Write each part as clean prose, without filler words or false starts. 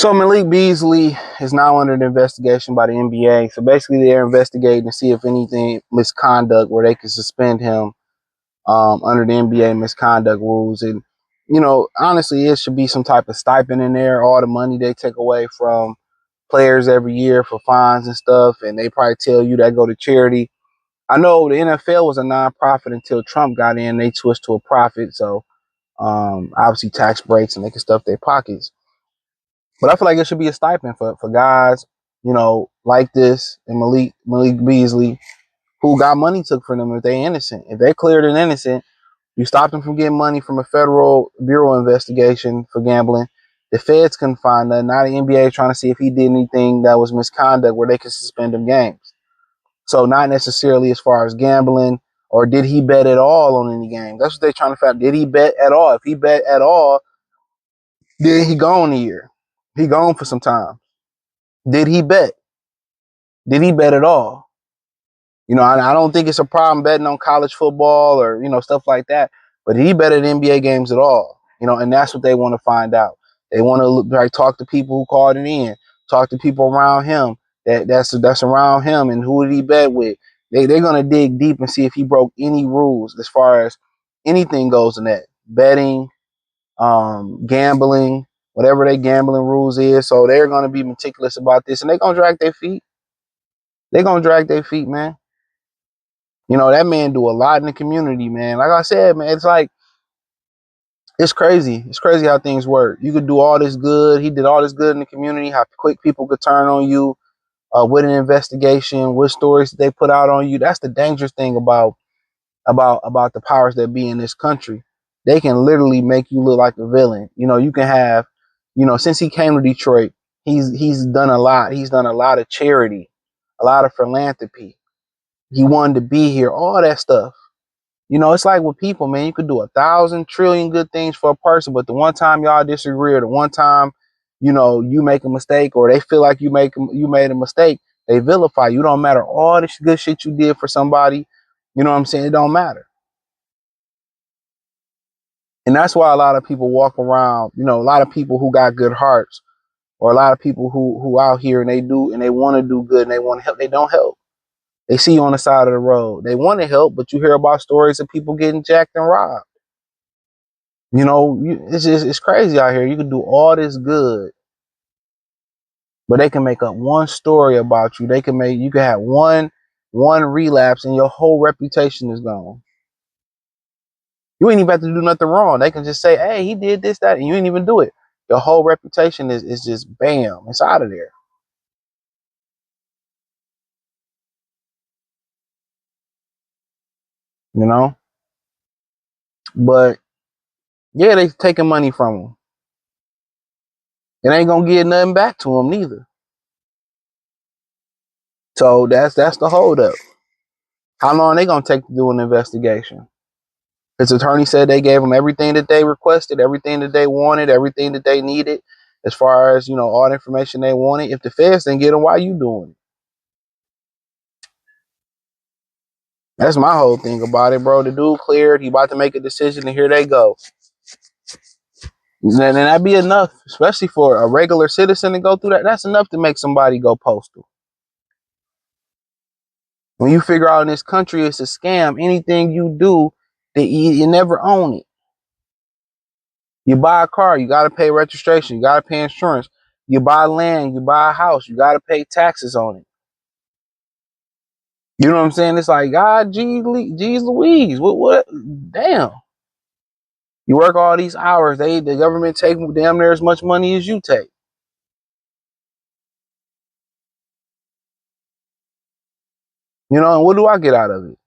So Malik Beasley is now under the investigation by the NBA. So basically, they're investigating to see if anything misconduct where they can suspend him under the NBA misconduct rules. And honestly, it should be some type of stipend in there. All the money they take away from players every year for fines and stuff, and they probably tell you that go to charity. I know the NFL was a nonprofit until Trump got in. They switched to a profit, so obviously tax breaks and they can stuff their pockets. But I feel like it should be a stipend for guys, like this and Malik Beasley, who got money took from them if they innocent. If they cleared an innocent, you stop them from getting money from a federal bureau investigation for gambling. The feds couldn't find that. Now the NBA trying to see if he did anything that was misconduct where they could suspend him games. So not necessarily as far as gambling or did he bet at all on any game. That's what they're trying to find. Did he bet at all? If he bet at all, then he gone a year. He gone for some time. Did he bet? Did he bet at all? I don't think it's a problem betting on college football or, stuff like that. But did he bet at NBA games at all? And that's what they want to find out. They want to talk to people who called it in, talk to people around him that's around him and who did he bet with. They're going to dig deep and see if he broke any rules as far as anything goes in that. Betting, gambling, whatever their gambling rules is. So they're going to be meticulous about this and they're going to drag their feet. They're going to drag their feet, man. That man do a lot in the community, man. Like I said, man, it's crazy. It's crazy how things work. You could do all this good. He did all this good in the community, how quick people could turn on you with an investigation, what stories they put out on you. That's the dangerous thing about the powers that be in this country. They can literally make you look like a villain. You can have, since he came to Detroit, he's done a lot. He's done a lot of charity, a lot of philanthropy. He wanted to be here, all that stuff. It's like with people, man, you could do 1,000 trillion good things for a person, but the one time y'all disagree or the one time, you make a mistake or they feel like you made a mistake, they vilify you. It don't matter all this good shit you did for somebody. You know what I'm saying? It don't matter. And that's why a lot of people walk around, a lot of people who got good hearts or a lot of people who out here and they want to do good and they want to help, they don't help. They see you on the side of the road. They want to help, but you hear about stories of people getting jacked and robbed. It's crazy out here. You can do all this good, but they can make up one story about you. You can have one relapse and your whole reputation is gone. You ain't even have to do nothing wrong. They can just say, hey, he did this, that, and you ain't even do it. Your whole reputation is just bam, it's out of there. You know? But yeah, they taking money from them. It ain't gonna get nothing back to them neither. So that's the holdup. How long they gonna take to do an investigation? His attorney said they gave him everything that they requested, everything that they wanted, everything that they needed, as far as all the information they wanted. If the feds didn't get them, why you doing it? That's my whole thing about it, bro. The dude cleared. He about to make a decision, and here they go. And that'd be enough, especially for a regular citizen to go through that. That's enough to make somebody go postal. When you figure out in this country it's a scam, anything you do, you never own it. You buy a car, you got to pay registration, you got to pay insurance. You buy land, you buy a house, you got to pay taxes on it. You know what I'm saying? It's like, God, geez Louise, what? Damn. You work all these hours, the government take damn near as much money as you take. And what do I get out of it?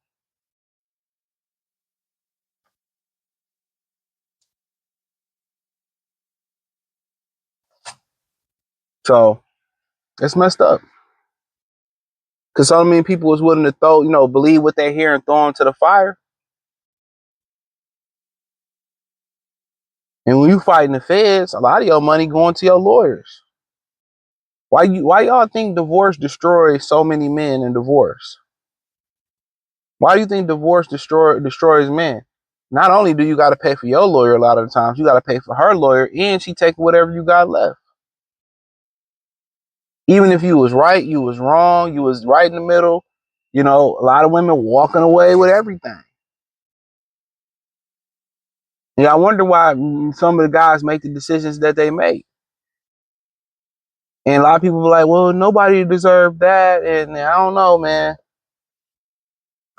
So it's messed up. Because so many people was willing to believe what they hear and throw into the fire. And when you fighting the feds, a lot of your money going to your lawyers. Why y'all think divorce destroys so many men in divorce? Why do you think divorce destroys men? Not only do you got to pay for your lawyer a lot of the times, you got to pay for her lawyer, and she take whatever you got left. Even if you was right, you was wrong, you was right in the middle. You know, a lot of women walking away with everything. Yeah, I wonder why some of the guys make the decisions that they make. And a lot of people be like, well, nobody deserved that. And I don't know, man.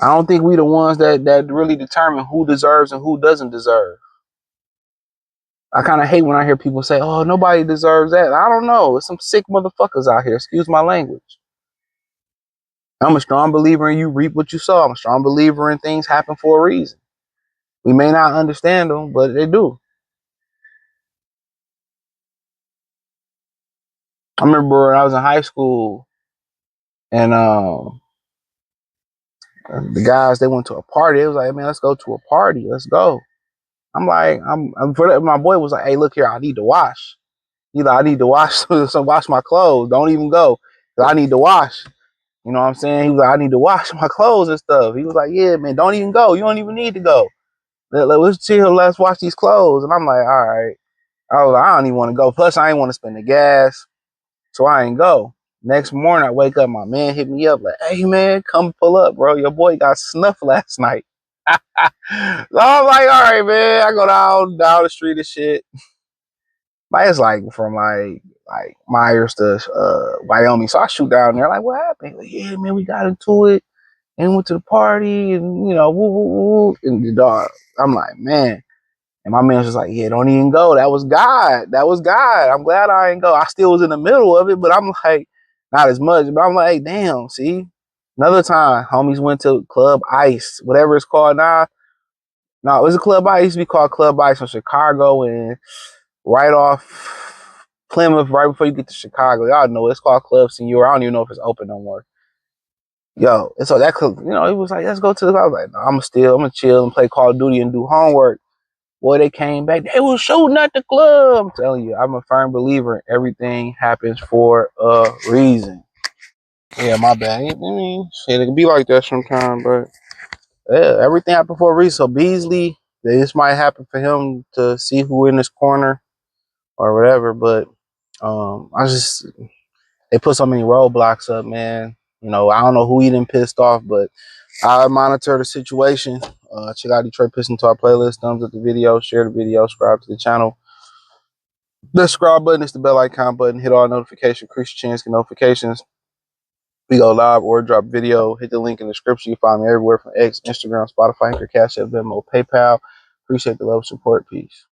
I don't think we the ones that really determine who deserves and who doesn't deserve. I kind of hate when I hear people say, oh, nobody deserves that. I don't know. There's some sick motherfuckers out here. Excuse my language. I'm a strong believer in you reap what you sow. I'm a strong believer in things happen for a reason. We may not understand them, but they do. I remember when I was in high school and the guys, they went to a party. It was like, man, let's go to a party. Let's go. I'm like, my boy was like, hey, look here, I need to wash. You know, I need to wash wash my clothes. Don't even go. I need to wash. You know what I'm saying? He was like, I need to wash my clothes and stuff. He was like, yeah, man, don't even go. You don't even need to go. Let's chill. Let's wash these clothes. And I'm like, all right. I was like, I don't even want to go. Plus, I ain't want to spend the gas. So I ain't go. Next morning, I wake up. My man hit me up like, hey, man, come pull up, bro. Your boy got snuffed last night. So I'm like, all right, man. I go down the street and shit. It's like from like Myers to Wyoming. So I shoot down there. Like, what happened? Like, yeah, man, we got into it and went to the party and, you know, woo, woo, woo. And the dog, I'm like, man. And my man was just like, yeah, don't even go. That was God. That was God. I'm glad I didn't go. I still was in the middle of it, but I'm like, not as much. But I'm like, hey, damn, see? Another time, homies went to Club Ice, whatever it's called now. No, it was a Club Ice. It used to be called Club Ice from Chicago and right off Plymouth, right before you get to Chicago. Y'all know it's called Club Senior. I don't even know if it's open no more. Yo, and so that club, you know, it was like, let's go to the club. I was like, no, I'm gonna chill and play Call of Duty and do homework. Boy, they came back. They was shooting at the club. I'm telling you, I'm a firm believer in everything happens for a reason. Yeah, my bad. I mean, shit, it can be like that sometimes, but yeah, everything happened for a reason. So Beasley, this might happen for him to see who in this corner or whatever, but I just they put so many roadblocks up, man. You know, I don't know who he done pissed off, but I monitor the situation. Check out Detroit Pistons to our playlist. Thumbs up the video, share the video, subscribe to the channel. The subscribe button is the bell icon button. Hit all notifications, increase your chance to get notifications. We go live or drop video. Hit the link in the description. You find me everywhere from X, Instagram, Spotify, Anchor, Cash App, Venmo, PayPal. Appreciate the love, support. Peace.